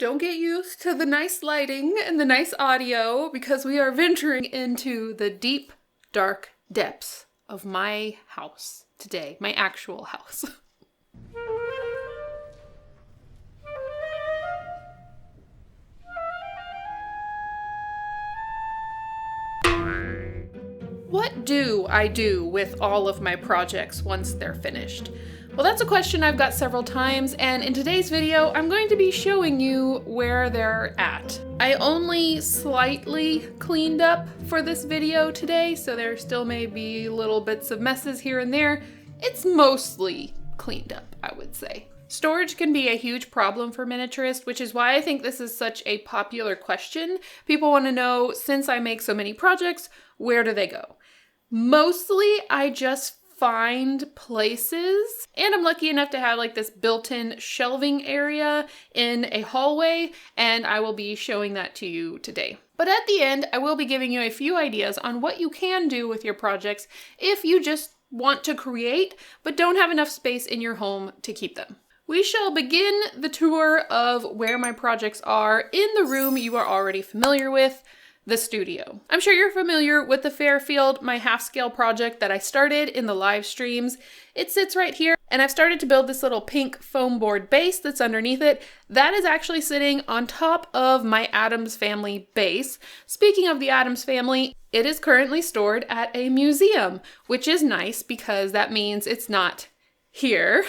don't get used to the nice lighting and the nice audio because we are venturing into the deep, dark depths of my house today, my actual house. What do I do with all of my projects once they're finished? Well, that's a question I've got several times, and in today's video, I'm going to be showing you where they're at. I only slightly cleaned up for this video today, so there still may be little bits of messes here and there. It's mostly cleaned up, I would say. Storage can be a huge problem for miniaturists, which is why I think this is such a popular question. People want to know, since I make so many projects, where do they go? Mostly, I just find places, and I'm lucky enough to have like this built-in shelving area in a hallway, and I will be showing that to you today. But at the end, I will be giving you a few ideas on what you can do with your projects if you just want to create, but don't have enough space in your home to keep them. We shall begin the tour of where my projects are in the room you are already familiar with, the studio. I'm sure you're familiar with the Fairfield, my half-scale project that I started in the live streams. It sits right here, and I've started to build this little pink foam board base that's underneath it. That is actually sitting on top of my Addams Family base. Speaking of the Addams Family, it is currently stored at a museum, which is nice because that means it's not here.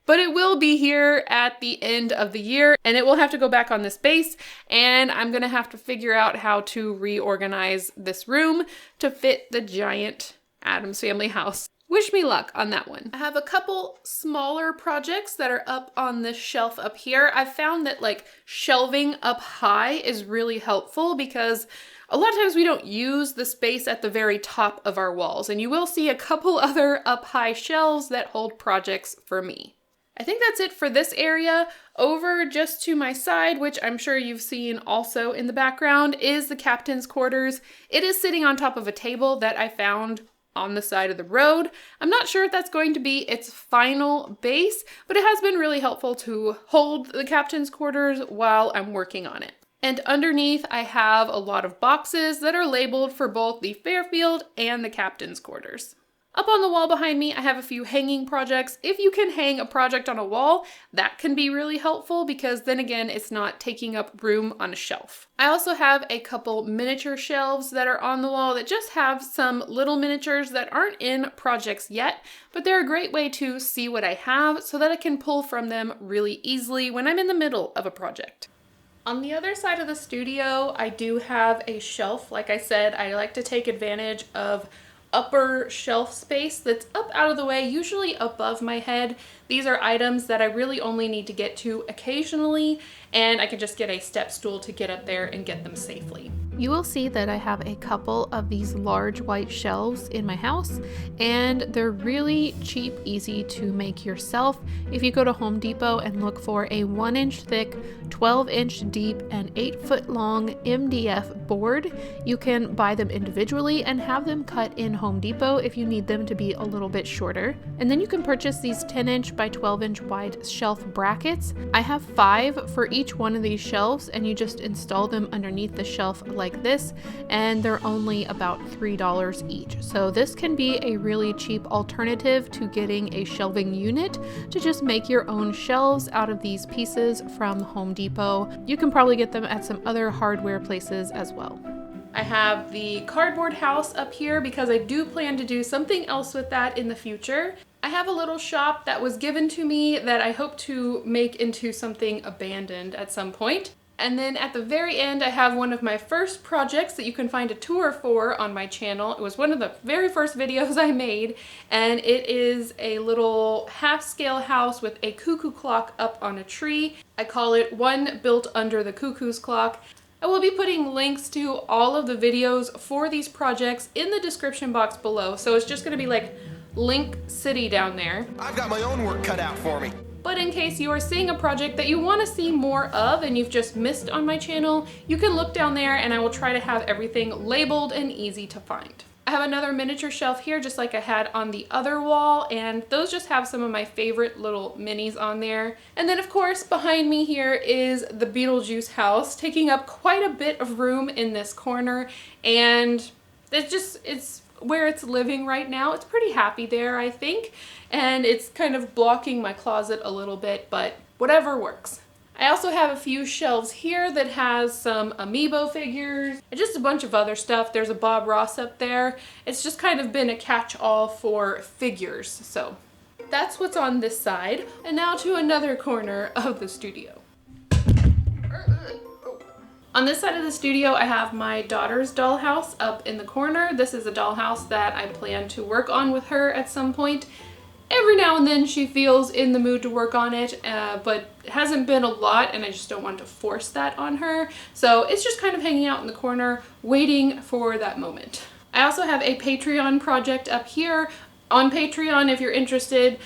But it will be here at the end of the year, and it will have to go back on this base, and I'm gonna have to figure out how to reorganize this room to fit the giant Addams Family house. Wish me luck on that one. I have a couple smaller projects that are up on this shelf up here. I've found that like shelving up high is really helpful because a lot of times we don't use the space at the very top of our walls, and you will see a couple other up high shelves that hold projects for me. I think that's it for this area. Over just to my side, which I'm sure you've seen also in the background, is the captain's quarters. It is sitting on top of a table that I found on the side of the road. I'm not sure if that's going to be its final base, but it has been really helpful to hold the captain's quarters while I'm working on it. And underneath, I have a lot of boxes that are labeled for both the Fairfield and the captain's quarters. Up on the wall behind me, I have a few hanging projects. If you can hang a project on a wall, that can be really helpful because then again, it's not taking up room on a shelf. I also have a couple miniature shelves that are on the wall that just have some little miniatures that aren't in projects yet, but they're a great way to see what I have so that I can pull from them really easily when I'm in the middle of a project. On the other side of the studio, I do have a shelf. Like I said, I like to take advantage of upper shelf space that's up out of the way, usually above my head. These are items that I really only need to get to occasionally, and I can just get a step stool to get up there and get them safely. You will see that I have a couple of these large white shelves in my house, and they're really cheap, easy to make yourself. If you go to Home Depot and look for a 1-inch thick, 12-inch deep, and 8-foot long MDF board, you can buy them individually and have them cut in Home Depot if you need them to be a little bit shorter. And then you can purchase these 10-inch by 12-inch wide shelf brackets. I have 5 for each one of these shelves, and you just install them underneath the shelf like this, and they're only about $3 each. So this can be a really cheap alternative to getting a shelving unit to just make your own shelves out of these pieces from Home Depot. You can probably get them at some other hardware places as well. I have the cardboard house up here because I do plan to do something else with that in the future. I have a little shop that was given to me that I hope to make into something abandoned at some point. And then at the very end, I have one of my first projects that you can find a tour for on my channel. It was one of the very first videos I made, and it is a little half-scale house with a cuckoo clock up on a tree. I call it One Built Under the Cuckoo's Clock. I will be putting links to all of the videos for these projects in the description box below, so it's just gonna be like Link City down there. I've got my own work cut out for me. But in case you are seeing a project that you want to see more of and you've just missed on my channel, you can look down there and I will try to have everything labeled and easy to find. I have another miniature shelf here, just like I had on the other wall, and those just have some of my favorite little minis on there. And then of course behind me here is the Beetlejuice house, taking up quite a bit of room in this corner, and it's where it's living right now. It's pretty happy there, I think, and it's kind of blocking my closet a little bit, but whatever works. I also have a few shelves here that has some amiibo figures and just a bunch of other stuff. There's a Bob Ross up there. It's just kind of been a catch-all for figures. So that's what's on this side. And now to another corner of the studio. On this side of the studio, I have my daughter's dollhouse up in the corner. This is a dollhouse that I plan to work on with her at some point. Every now and then she feels in the mood to work on it, but it hasn't been a lot, and I just don't want to force that on her. So it's just kind of hanging out in the corner, waiting for that moment. I also have a Patreon project up here. On Patreon, if you're interested,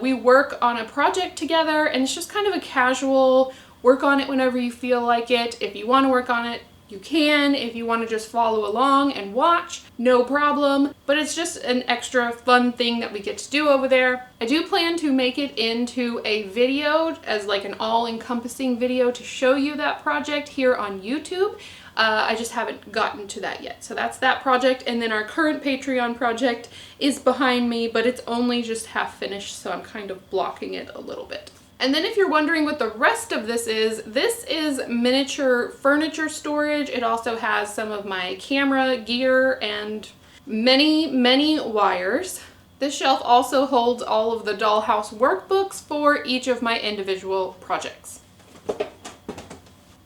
we work on a project together, and it's just kind of a casual work on it whenever you feel like it. If you want to work on it, you can. If you want to just follow along and watch, no problem. But it's just an extra fun thing that we get to do over there. I do plan to make it into a video as like an all-encompassing video to show you that project here on YouTube. I just haven't gotten to that yet. So that's that project. And then our current Patreon project is behind me, but it's only just half finished, so I'm kind of blocking it a little bit. And then if you're wondering what the rest of this is miniature furniture storage. It also has some of my camera gear and many wires. This shelf also holds all of the dollhouse workbooks for each of my individual projects.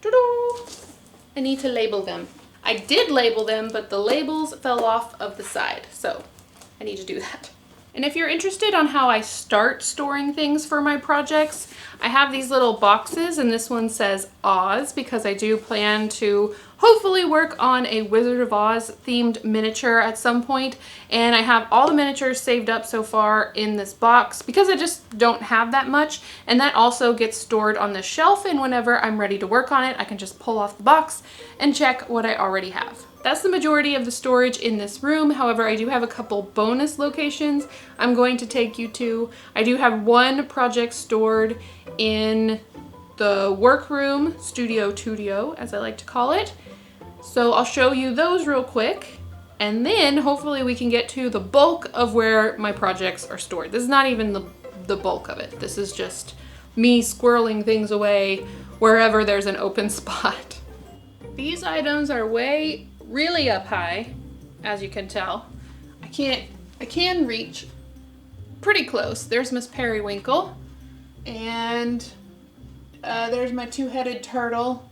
Ta-da! I need to label them. I did label them, but the labels fell off of the side, so I need to do that. And if you're interested on how I start storing things for my projects, I have these little boxes, and this one says Oz because I do plan to hopefully work on a Wizard of Oz themed miniature at some point. And I have all the miniatures saved up so far in this box because I just don't have that much. And that also gets stored on the shelf, and whenever I'm ready to work on it, I can just pull off the box and check what I already have. That's the majority of the storage in this room. However, I do have a couple bonus locations I'm going to take you to. I do have one project stored in the workroom, studio, as I like to call it. So I'll show you those real quick, and then hopefully we can get to the bulk of where my projects are stored. This is not even the bulk of it. This is just me squirreling things away wherever there's an open spot. These items are really up high, as you can tell. I can reach pretty close. There's Miss Periwinkle, and there's my two-headed turtle,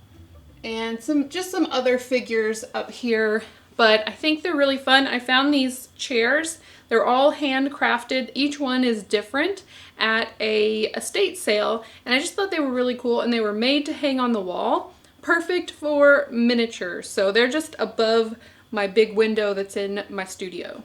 and just some other figures up here, but I think they're really fun. I found these chairs. They're all handcrafted. Each one is different at a estate sale, and I just thought they were really cool, and they were made to hang on the wall. Perfect for miniatures. So they're just above my big window that's in my studio.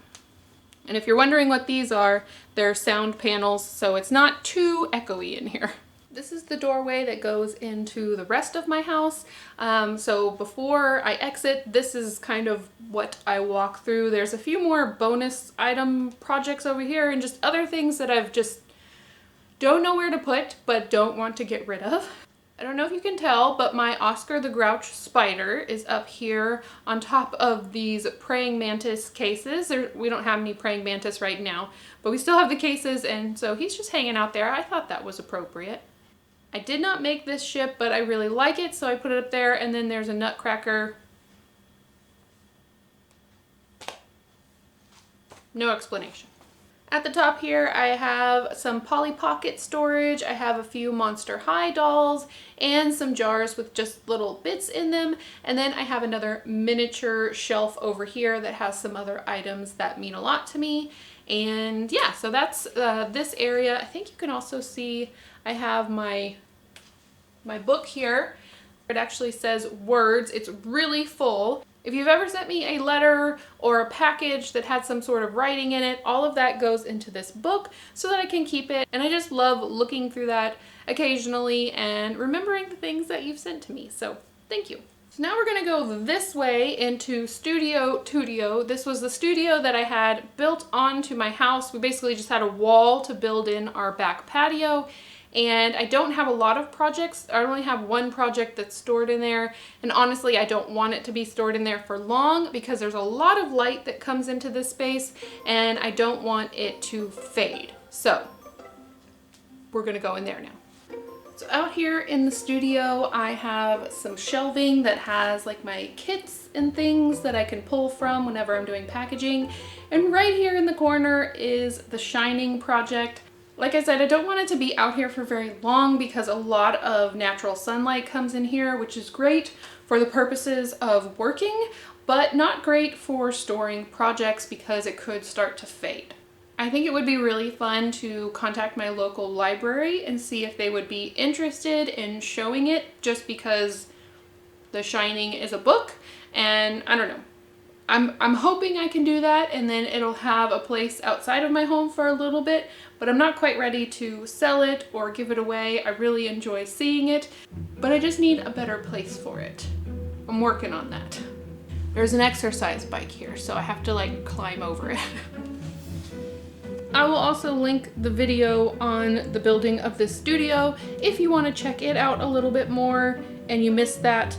And if you're wondering what these are, they're sound panels, so it's not too echoey in here. This is the doorway that goes into the rest of my house. So before I exit, this is kind of what I walk through. There's a few more bonus item projects over here and just other things that I've just don't know where to put, but don't want to get rid of. I don't know if you can tell, but my Oscar the Grouch spider is up here on top of these praying mantis cases. We don't have any praying mantis right now, but we still have the cases, and so he's just hanging out there. I thought that was appropriate. I did not make this ship, but I really like it, so I put it up there, and then there's a nutcracker. No explanation. At the top here, I have some Polly Pocket storage. I have a few Monster High dolls and some jars with just little bits in them. And then I have another miniature shelf over here that has some other items that mean a lot to me. And yeah, so that's this area. I think you can also see I have my book here. It actually says words. It's really full. If you've ever sent me a letter or a package that had some sort of writing in it, all of that goes into this book so that I can keep it. And I just love looking through that occasionally and remembering the things that you've sent to me. So thank you. So now we're gonna go this way into Studio Tudio. This was the studio that I had built onto my house. We basically just had a wall to build in our back patio, and I don't have a lot of projects. I only have one project that's stored in there, and honestly I don't want it to be stored in there for long because there's a lot of light that comes into this space and I don't want it to fade. So we're gonna go in there now. So out here in the studio, I have some shelving that has like my kits and things that I can pull from whenever I'm doing packaging. And right here in the corner is the Shining project. Like I said, I don't want it to be out here for very long because a lot of natural sunlight comes in here, which is great for the purposes of working, but not great for storing projects because it could start to fade. I think it would be really fun to contact my local library and see if they would be interested in showing it, just because The Shining is a book, and I don't know. I'm hoping I can do that and then it'll have a place outside of my home for a little bit, but I'm not quite ready to sell it or give it away. I really enjoy seeing it, but I just need a better place for it. I'm working on that. There's an exercise bike here, so I have to like climb over it. I will also link the video on the building of this studio if you want to check it out a little bit more and you missed that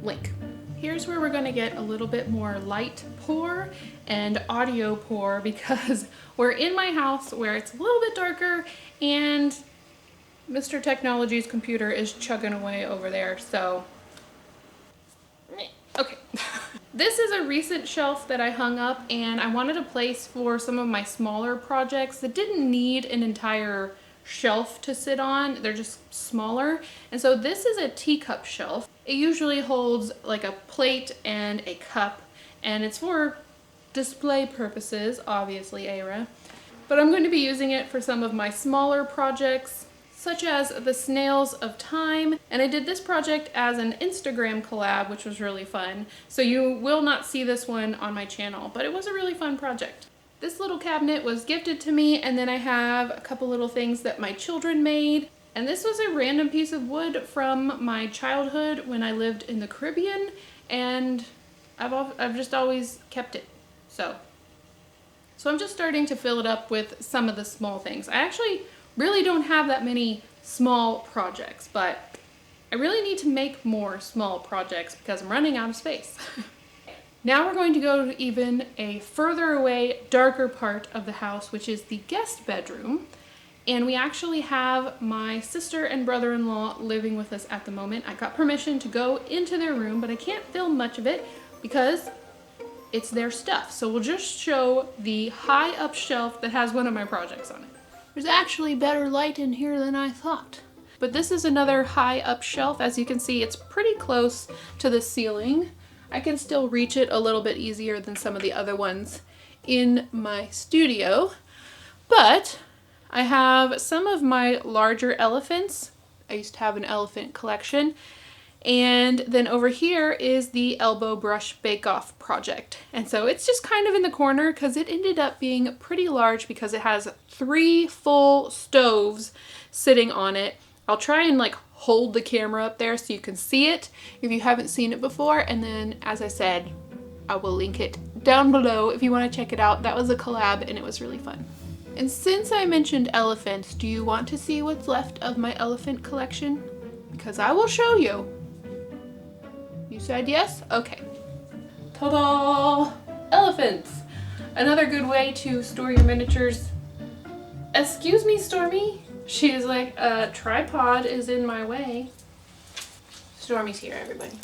link. Here's where we're going to get a little bit more light pour and audio pour because we're in my house where it's a little bit darker and Mr. Technology's computer is chugging away over there, so okay. This is a recent shelf that I hung up and I wanted a place for some of my smaller projects that didn't need an entire shelf to sit on. They're just smaller. And so this is a teacup shelf. It usually holds like a plate and a cup, and it's for display purposes, obviously, Ara. But I'm going to be using it for some of my smaller projects, such as the Snails of Time. And I did this project as an Instagram collab, which was really fun. So you will not see this one on my channel, but it was a really fun project. This little cabinet was gifted to me, and then I have a couple little things that my children made. And this was a random piece of wood from my childhood when I lived in the Caribbean, and I've just always kept it. So I'm just starting to fill it up with some of the small things. I actually really don't have that many small projects, but I really need to make more small projects because I'm running out of space. Now we're going to go to even a further away, darker part of the house, which is the guest bedroom. And we actually have my sister and brother-in-law living with us at the moment. I got permission to go into their room, but I can't film much of it because it's their stuff. So we'll just show the high up shelf that has one of my projects on it. There's actually better light in here than I thought. But this is another high up shelf. As you can see, it's pretty close to the ceiling. I can still reach it a little bit easier than some of the other ones in my studio. But I have some of my larger elephants. I used to have an elephant collection. And then over here is the elbow brush bake-off project. And so it's just kind of in the corner because it ended up being pretty large because it has 3 full stoves sitting on it. I'll try and like hold the camera up there so you can see it if you haven't seen it before. And then, as I said, I will link it down below if you want to check it out. That was a collab and it was really fun. And since I mentioned elephants, do you want to see what's left of my elephant collection? Because I will show you. You said yes? Okay. Ta-da! Elephants! Another good way to store your miniatures. Excuse me, Stormy? She is like, a tripod is in my way. Stormy's here, everybody.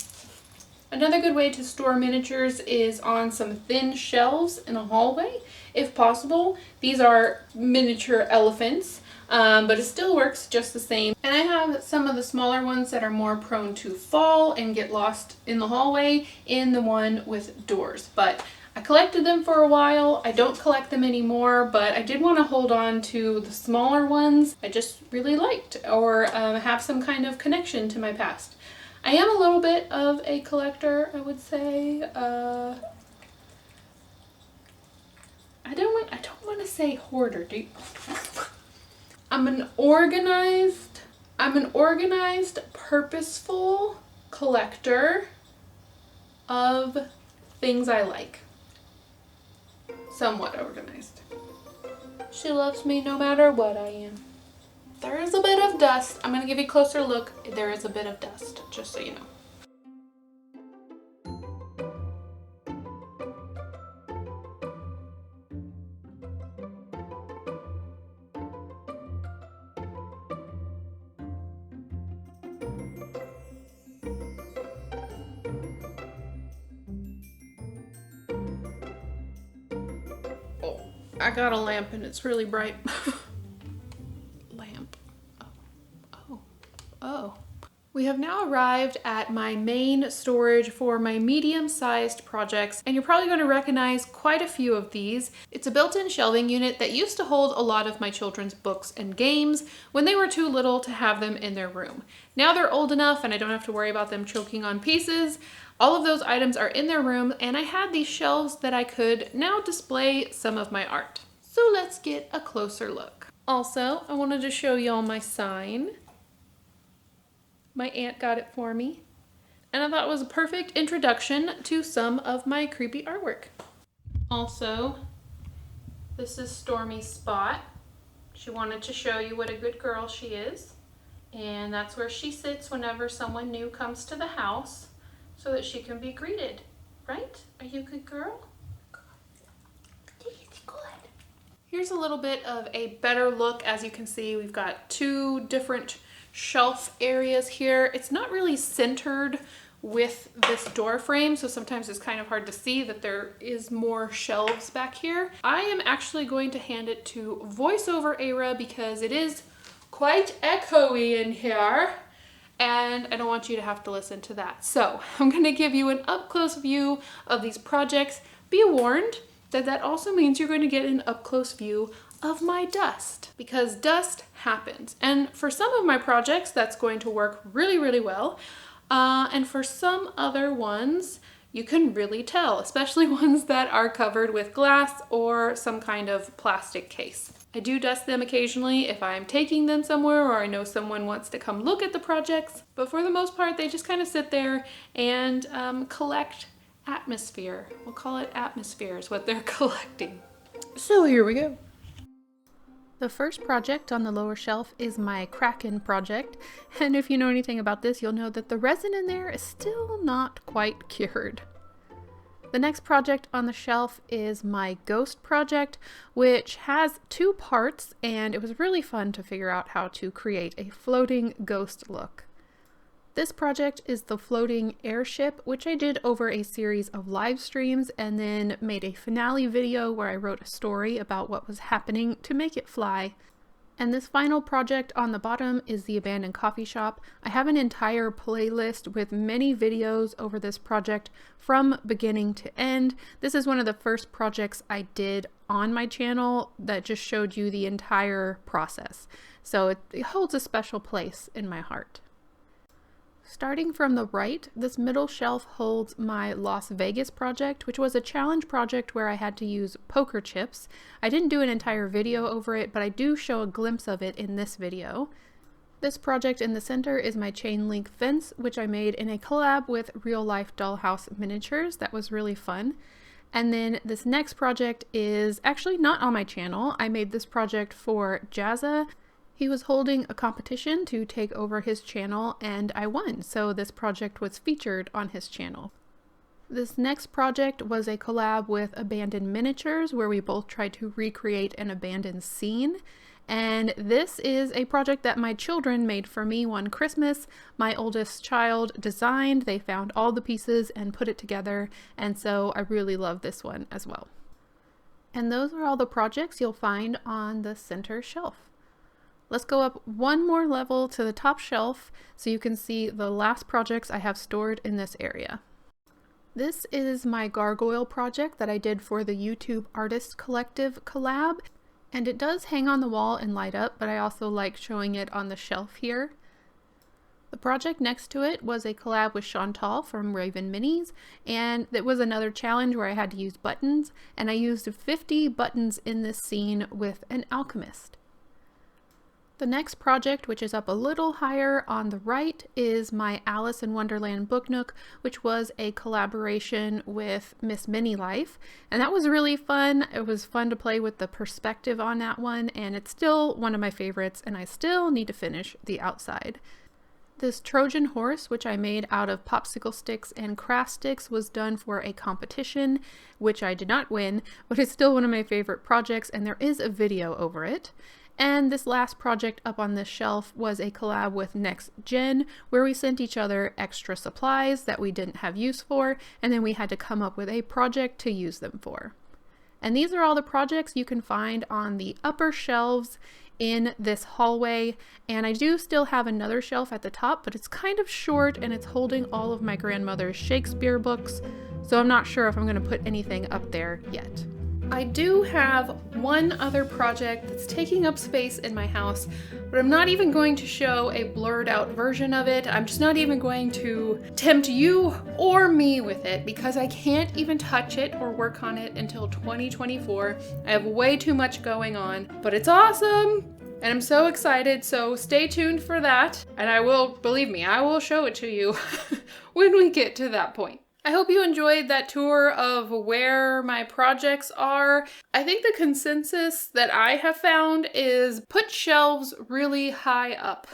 Another good way to store miniatures is on some thin shelves in a hallway, if possible. These are miniature elephants, but it still works just the same. And I have some of the smaller ones that are more prone to fall and get lost in the hallway in the one with doors. But I collected them for a while. I don't collect them anymore, but I did want to hold on to the smaller ones I just really liked, or have some kind of connection to my past. I am a little bit of a collector, I would say. I don't want to say hoarder. I'm an organized, purposeful collector of things I like. Somewhat organized. She loves me no matter what I am. There is a bit of dust. I'm going to give you a closer look. There is a bit of dust, just so you know. Oh, I got a lamp and it's really bright. Lamp. Oh. We have now arrived at my main storage for my medium-sized projects, and you're probably going to recognize quite a few of these. It's a built-in shelving unit that used to hold a lot of my children's books and games when they were too little to have them in their room. Now they're old enough and I don't have to worry about them choking on pieces. All of those items are in their room, and I had these shelves that I could now display some of my art. So let's get a closer look. Also, I wanted to show y'all my sign. My aunt got it for me, and I thought it was a perfect introduction to some of my creepy artwork. Also, this is Stormy's spot. She wanted to show you what a good girl she is, and that's where she sits whenever someone new comes to the house so that she can be greeted. Right? Are you a good girl? Good. Here's a little bit of a better look. As you can see, we've got two different shelf areas here. It's not really centered with this door frame, so sometimes it's kind of hard to see that there is more shelves back here. I am actually going to hand it to voiceover Era because it is quite echoey in here, and I don't want you to have to listen to that. So I'm going to give you an up-close view of these projects. Be warned that that also means you're going to get an up-close view of my dust, because dust happens. And for some of my projects, that's going to work really, really well. And for some other ones, you can really tell, especially ones that are covered with glass or some kind of plastic case. I do dust them occasionally if I'm taking them somewhere or I know someone wants to come look at the projects, but for the most part, they just kind of sit there and collect atmosphere. We'll call it atmosphere is what they're collecting. So here we go. The first project on the lower shelf is my Kraken project, and if you know anything about this, you'll know that the resin in there is still not quite cured. The next project on the shelf is my Ghost project, which has two parts, and it was really fun to figure out how to create a floating ghost look. This project is the floating airship, which I did over a series of live streams and then made a finale video where I wrote a story about what was happening to make it fly. And this final project on the bottom is the abandoned coffee shop. I have an entire playlist with many videos over this project from beginning to end. This is one of the first projects I did on my channel that just showed you the entire process. So it holds a special place in my heart. Starting from the right, this middle shelf holds my Las Vegas project, which was a challenge project where I had to use poker chips. I didn't do an entire video over it, but I do show a glimpse of it in this video. This project in the center is my chain link fence, which I made in a collab with Real Life Dollhouse Miniatures. That was really fun. And then this next project is actually not on my channel. I made this project for Jazza. He was holding a competition to take over his channel and I won, so this project was featured on his channel. This next project was a collab with Abandoned Miniatures where we both tried to recreate an abandoned scene. And this is a project that my children made for me one Christmas. My oldest child designed, they found all the pieces and put it together, and so I really love this one as well. And those are all the projects you'll find on the center shelf. Let's go up one more level to the top shelf so you can see the last projects I have stored in this area. This is my gargoyle project that I did for the YouTube Artist Collective collab, and it does hang on the wall and light up, but I also like showing it on the shelf here. The project next to it was a collab with Chantal from Raven Minis, and it was another challenge where I had to use buttons, and I used 50 buttons in this scene with an alchemist. The next project, which is up a little higher on the right, is my Alice in Wonderland book nook, which was a collaboration with Miss Minnie Life, and that was really fun. It was fun to play with the perspective on that one, and it's still one of my favorites, and I still need to finish the outside. This Trojan horse, which I made out of popsicle sticks and craft sticks, was done for a competition, which I did not win, but it's still one of my favorite projects, and there is a video over it. And this last project up on this shelf was a collab with Next Gen, where we sent each other extra supplies that we didn't have use for, and then we had to come up with a project to use them for. And these are all the projects you can find on the upper shelves in this hallway, and I do still have another shelf at the top, but it's kind of short and it's holding all of my grandmother's Shakespeare books, so I'm not sure if I'm going to put anything up there yet. I do have one other project that's taking up space in my house, but I'm not even going to show a blurred out version of it. I'm just not even going to tempt you or me with it because I can't even touch it or work on it until 2024. I have way too much going on, but it's awesome and I'm so excited, so stay tuned for that. And I will, believe me, I will show it to you when we get to that point. I hope you enjoyed that tour of where my projects are. I think the consensus that I have found is put shelves really high up.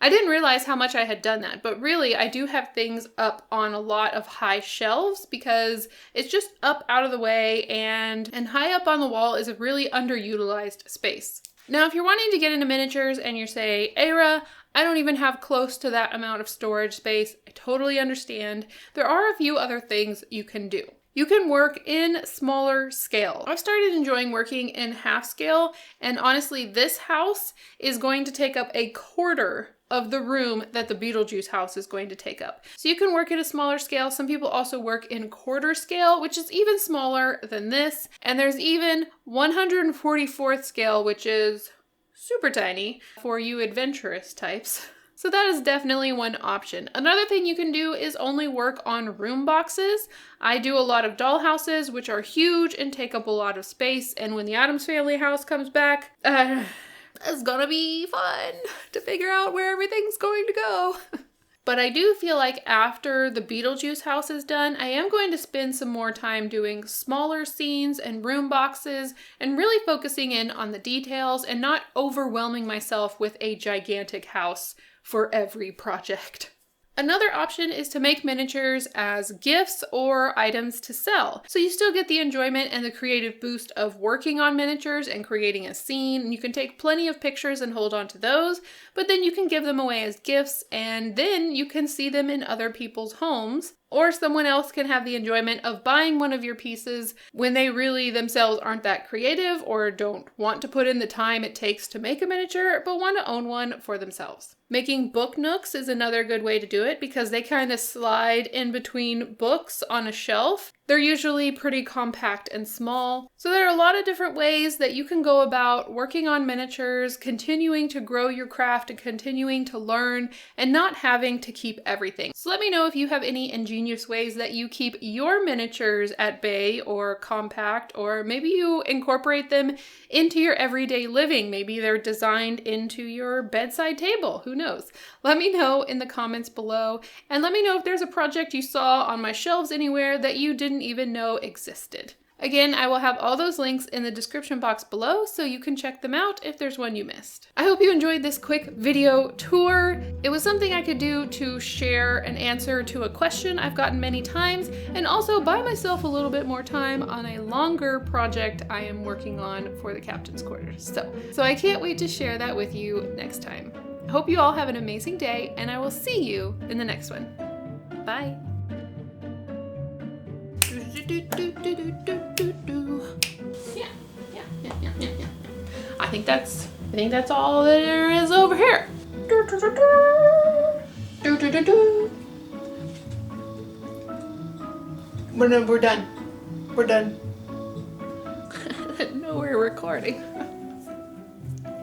I didn't realize how much I had done that, but really I do have things up on a lot of high shelves because it's just up out of the way, and high up on the wall is a really underutilized space. Now, if you're wanting to get into miniatures and you say, Aira, I don't even have close to that amount of storage space, I totally understand. There are a few other things you can do. You can work in smaller scale. I've started enjoying working in half scale, and honestly, this house is going to take up a quarter of the room that the Beetlejuice house is going to take up. So you can work at a smaller scale. Some people also work in quarter scale, which is even smaller than this. And there's even 144th scale, which is super tiny for you adventurous types. So that is definitely one option. Another thing you can do is only work on room boxes. I do a lot of doll houses, which are huge and take up a lot of space. And when the Addams Family house comes back, it's gonna be fun to figure out where everything's going to go. But I do feel like after the Beetlejuice house is done, I am going to spend some more time doing smaller scenes and room boxes and really focusing in on the details and not overwhelming myself with a gigantic house for every project. Another option is to make miniatures as gifts or items to sell. So you still get the enjoyment and the creative boost of working on miniatures and creating a scene. And you can take plenty of pictures and hold on to those, but then you can give them away as gifts and then you can see them in other people's homes. Or someone else can have the enjoyment of buying one of your pieces when they really themselves aren't that creative or don't want to put in the time it takes to make a miniature, but want to own one for themselves. Making book nooks is another good way to do it because they kind of slide in between books on a shelf. They're usually pretty compact and small. So there are a lot of different ways that you can go about working on miniatures, continuing to grow your craft and continuing to learn and not having to keep everything. So let me know if you have any ingenious ways that you keep your miniatures at bay or compact, or maybe you incorporate them into your everyday living. Maybe they're designed into your bedside table. Who knows? Let me know in the comments below, and let me know if there's a project you saw on my shelves anywhere that you didn't even know existed. Again, I will have all those links in the description box below so you can check them out if there's one you missed. I hope you enjoyed this quick video tour. It was something I could do to share an answer to a question I've gotten many times and also buy myself a little bit more time on a longer project I am working on for the captain's quarters. So I can't wait to share that with you next time. I hope you all have an amazing day and I will see you in the next one. Bye. Yeah. I think that's all there is over here. We're done. We're done. No, we're recording.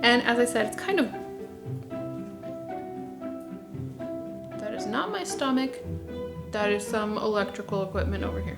And as I said, it's kind of... That is not my stomach. That is some electrical equipment over here.